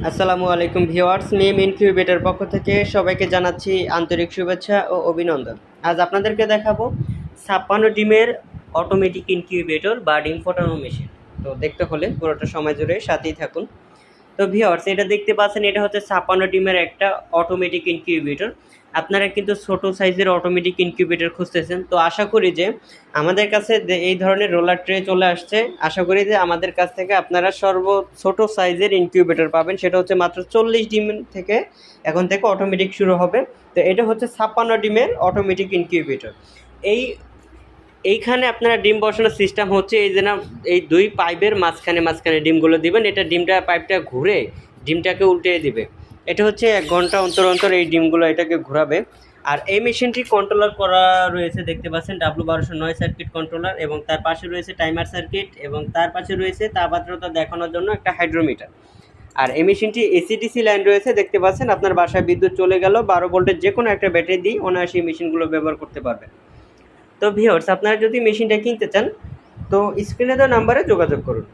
আসসালামু আলাইকুম ভিউয়ার্স, মিম ইনকিউবেটর পক্ষ থেকে সবাইকে জানাচ্ছি আন্তরিক শুভেচ্ছা ও অভিনন্দন। আজ আপনাদেরকে দেখাবো 56 ডিমের অটোমেটিক ইনকিউবেটর বা ডিম ফোটানো মেশিন। তো দেখতে হলে পুরোটা সময় জুড়ে সাথেই থাকুন। তো ভিউয়ার্স, এটা দেখতে পাচ্ছেন, এটা হচ্ছে 56 ডিমের একটা অটোমেটিক ইনকিউবেটর। আপনারা কিন্তু ছোট সাইজের অটোমেটিক ইনকিউবেটর খুঁজতেছেন, তো আশা করি যে আমাদের কাছে এই ধরনের রোলার ট্রে চলে আসছে। আশা করি যে আমাদের কাছ থেকে আপনারা ছোট সাইজের ইনকিউবেটর পাবেন। সেটা হচ্ছে মাত্র 40 ডিম থেকে এখন থেকে অটোমেটিক শুরু হবে। তো এটা হচ্ছে 56 ডিমের অটোমেটিক ইনকিউবেটর। এইখানে আপনারা ডিম বসানোর সিস্টেম হচ্ছে এই যে না, এই দুই পাইপের মাঝখানে ডিমগুলো দিবেন। এটা পাইপটা ঘুরে ডিমটাকে উল্টিয়ে দিবে। এটা হচ্ছে 1 ঘন্টা অন্তর অন্তর এই ডিমগুলো এটাকে ঘোরাবে। আর এই মেশিনটি কন্ট্রোলার করা রয়েছে, দেখতে পাচ্ছেন W1209 সার্কিট কন্ট্রোলার, এবং তার পাশে রয়েছে টাইমার সার্কিট, এবং তার পাশে রয়েছে তাপমাত্রা দেখানোর জন্য একটা হাইড্রোমিটার। আর এই মেশিনটি এসিডিসি লাইন রয়েছে, দেখতে পাচ্ছেন। আপনার বাসায় বিদ্যুৎ চলে গেল 12 ভোল্টের যে কোনো একটা ব্যাটারি দিয়ে অনায়াসে এই মেশিনগুলো ব্যবহার করতে পারবেন। তো ভিউয়ার্স, আপনারা যদি মেশিনটা কিনতে চান তো স্ক্রিনে দেওয়া নাম্বারে যোগাযোগ করুন।